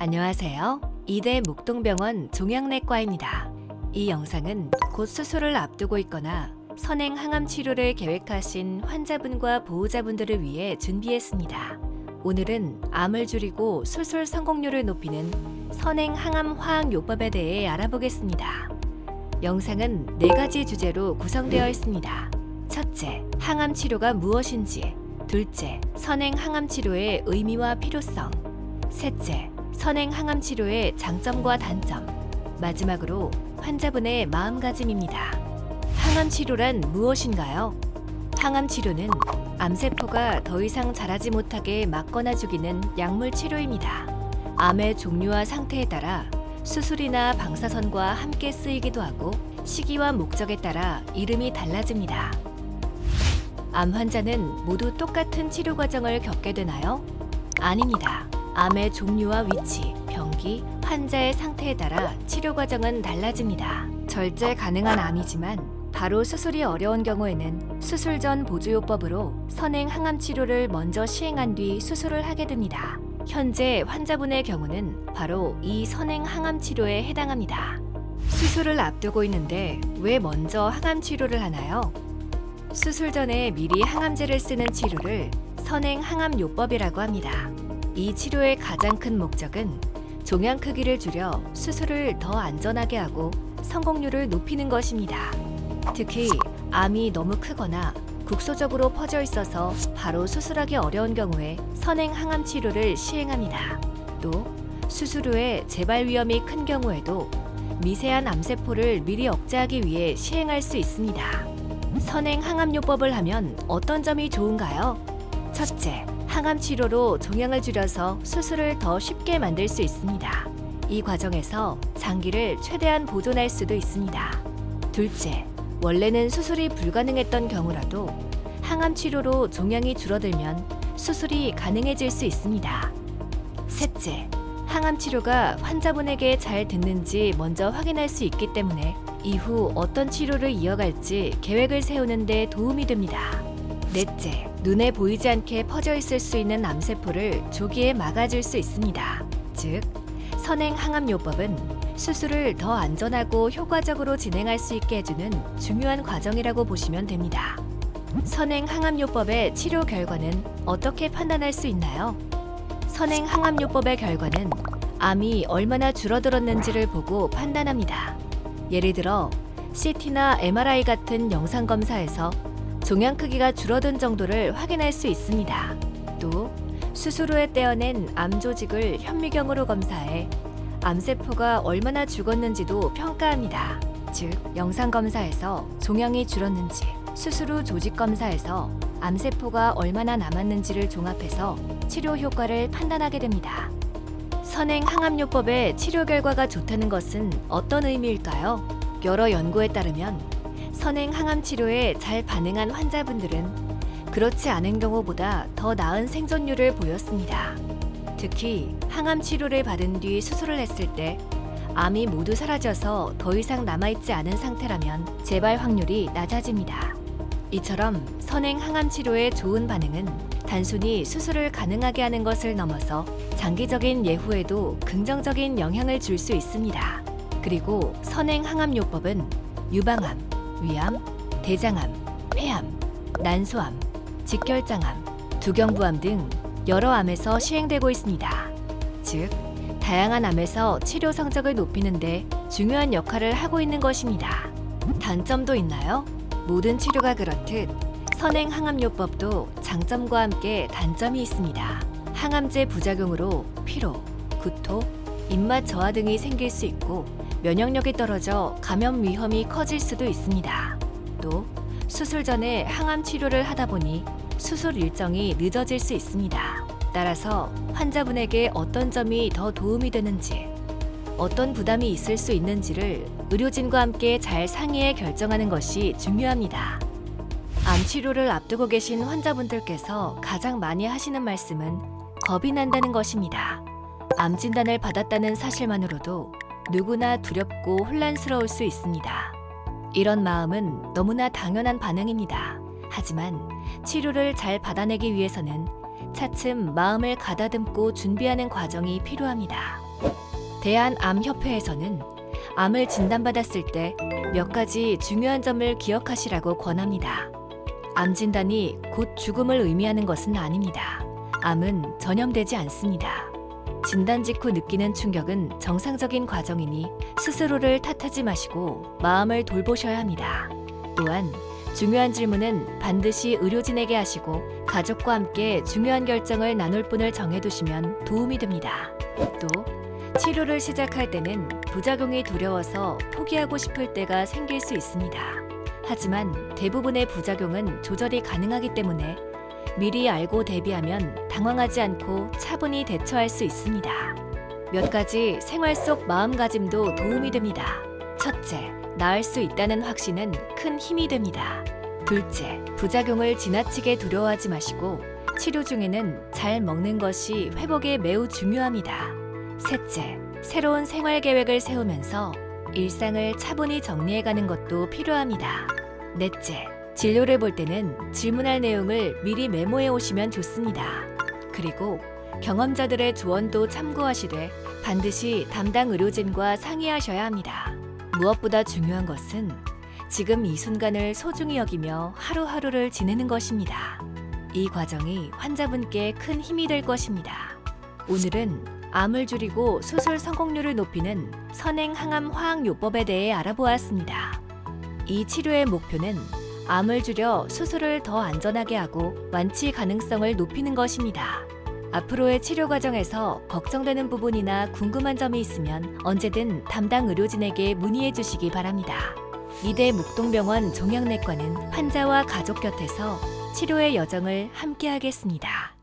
안녕하세요. 이대 목동병원 종양내과입니다. 이 영상은 곧 수술을 앞두고 있거나 선행 항암 치료를 계획하신 환자분과 보호자분들을 위해 준비했습니다. 오늘은 암을 줄이고 수술 성공률을 높이는 선행 항암 화학요법에 대해 알아보겠습니다. 영상은 4가지 주제로 구성되어 있습니다. 첫째, 항암 치료가 무엇인지. 둘째, 선행 항암 치료의 의미와 필요성. 셋째, 선행 항암 치료의 장점과 단점. 마지막으로 환자분의 마음가짐입니다. 항암 치료란 무엇인가요? 항암 치료는 암세포가 더 이상 자라지 못하게 막거나 죽이는 약물 치료입니다. 암의 종류와 상태에 따라 수술이나 방사선과 함께 쓰이기도 하고 시기와 목적에 따라 이름이 달라집니다. 암 환자는 모두 똑같은 치료 과정을 겪게 되나요? 아닙니다. 암의 종류와 위치, 병기, 환자의 상태에 따라 치료 과정은 달라집니다. 절제 가능한 암이지만 바로 수술이 어려운 경우에는 수술 전 보조요법으로 선행 항암 치료를 먼저 시행한 뒤 수술을 하게 됩니다. 현재 환자분의 경우는 바로 이 선행 항암 치료에 해당합니다. 수술을 앞두고 있는데 왜 먼저 항암 치료를 하나요? 수술 전에 미리 항암제를 쓰는 치료를 선행 항암 요법이라고 합니다. 이 치료의 가장 큰 목적은 종양 크기를 줄여 수술을 더 안전하게 하고 성공률을 높이는 것입니다. 특히 암이 너무 크거나 국소적으로 퍼져 있어서 바로 수술하기 어려운 경우에 선행 항암 치료를 시행합니다. 또 수술 후에 재발 위험이 큰 경우에도 미세한 암세포를 미리 억제하기 위해 시행할 수 있습니다. 선행 항암요법을 하면 어떤 점이 좋은가요? 첫째, 항암 치료로 종양을 줄여서 수술을 더 쉽게 만들 수 있습니다. 이 과정에서 장기를 최대한 보존할 수도 있습니다. 둘째, 원래는 수술이 불가능했던 경우라도 항암 치료로 종양이 줄어들면 수술이 가능해질 수 있습니다. 셋째, 항암 치료가 환자분에게 잘 듣는지 먼저 확인할 수 있기 때문에 이후 어떤 치료를 이어갈지 계획을 세우는 데 도움이 됩니다. 넷째, 눈에 보이지 않게 퍼져 있을 수 있는 암세포를 조기에 막아줄 수 있습니다. 즉, 선행 항암요법은 수술을 더 안전하고 효과적으로 진행할 수 있게 해주는 중요한 과정이라고 보시면 됩니다. 선행 항암요법의 치료 결과는 어떻게 판단할 수 있나요? 선행 항암요법의 결과는 암이 얼마나 줄어들었는지를 보고 판단합니다. 예를 들어 CT나 MRI 같은 영상 검사에서 종양 크기가 줄어든 정도를 확인할 수 있습니다. 또 수술 후에 떼어낸 암 조직을 현미경으로 검사해 암세포가 얼마나 죽었는지도 평가합니다. 즉, 영상 검사에서 종양이 줄었는지, 수술 후 조직 검사에서 암세포가 얼마나 남았는지를 종합해서 치료 효과를 판단하게 됩니다. 선행 항암요법의 치료 결과가 좋다는 것은 어떤 의미일까요? 여러 연구에 따르면 선행 항암 치료에 잘 반응한 환자분들은 그렇지 않은 경우보다 더 나은 생존율을 보였습니다. 특히 항암 치료를 받은 뒤 수술을 했을 때 암이 모두 사라져서 더 이상 남아있지 않은 상태라면 재발 확률이 낮아집니다. 이처럼 선행 항암 치료의 좋은 반응은 단순히 수술을 가능하게 하는 것을 넘어서 장기적인 예후에도 긍정적인 영향을 줄 수 있습니다. 그리고 선행 항암요법은 유방암, 위암, 대장암, 폐암, 난소암, 직결장암, 두경부암 등 여러 암에서 시행되고 있습니다. 즉, 다양한 암에서 치료 성적을 높이는 데 중요한 역할을 하고 있는 것입니다. 단점도 있나요? 모든 치료가 그렇듯 선행 항암요법도 장점과 함께 단점이 있습니다. 항암제 부작용으로 피로, 구토, 입맛 저하 등이 생길 수 있고 면역력이 떨어져 감염 위험이 커질 수도 있습니다. 또 수술 전에 항암 치료를 하다 보니 수술 일정이 늦어질 수 있습니다. 따라서 환자분에게 어떤 점이 더 도움이 되는지, 어떤 부담이 있을 수 있는지를 의료진과 함께 잘 상의해 결정하는 것이 중요합니다. 암 치료를 앞두고 계신 환자분들께서 가장 많이 하시는 말씀은 겁이 난다는 것입니다. 암 진단을 받았다는 사실만으로도 누구나 두렵고 혼란스러울 수 있습니다. 이런 마음은 너무나 당연한 반응입니다. 하지만 치료를 잘 받아내기 위해서는 차츰 마음을 가다듬고 준비하는 과정이 필요합니다. 대한암협회에서는 암을 진단받았을 때 몇 가지 중요한 점을 기억하시라고 권합니다. 암 진단이 곧 죽음을 의미하는 것은 아닙니다. 암은 전염되지 않습니다. 진단 직후 느끼는 충격은 정상적인 과정이니 스스로를 탓하지 마시고 마음을 돌보셔야 합니다. 또한 중요한 질문은 반드시 의료진에게 하시고 가족과 함께 중요한 결정을 나눌 분을 정해두시면 도움이 됩니다. 또 치료를 시작할 때는 부작용이 두려워서 포기하고 싶을 때가 생길 수 있습니다. 하지만 대부분의 부작용은 조절이 가능하기 때문에 미리 알고 대비하면 당황하지 않고 차분히 대처할 수 있습니다. 몇 가지 생활 속 마음가짐도 도움이 됩니다. 첫째, 나을 수 있다는 확신은 큰 힘이 됩니다. 둘째, 부작용을 지나치게 두려워하지 마시고 치료 중에는 잘 먹는 것이 회복에 매우 중요합니다. 셋째, 새로운 생활 계획을 세우면서 일상을 차분히 정리해가는 것도 필요합니다. 넷째, 진료를 볼 때는 질문할 내용을 미리 메모해 오시면 좋습니다. 그리고 경험자들의 조언도 참고하시되 반드시 담당 의료진과 상의하셔야 합니다. 무엇보다 중요한 것은 지금 이 순간을 소중히 여기며 하루하루를 지내는 것입니다. 이 과정이 환자분께 큰 힘이 될 것입니다. 오늘은 암을 줄이고 수술 성공률을 높이는 선행 항암 화학요법에 대해 알아보았습니다. 이 치료의 목표는 암을 줄여 수술을 더 안전하게 하고 완치 가능성을 높이는 것입니다. 앞으로의 치료 과정에서 걱정되는 부분이나 궁금한 점이 있으면 언제든 담당 의료진에게 문의해 주시기 바랍니다. 이대 목동병원 종양내과는 환자와 가족 곁에서 치료의 여정을 함께하겠습니다.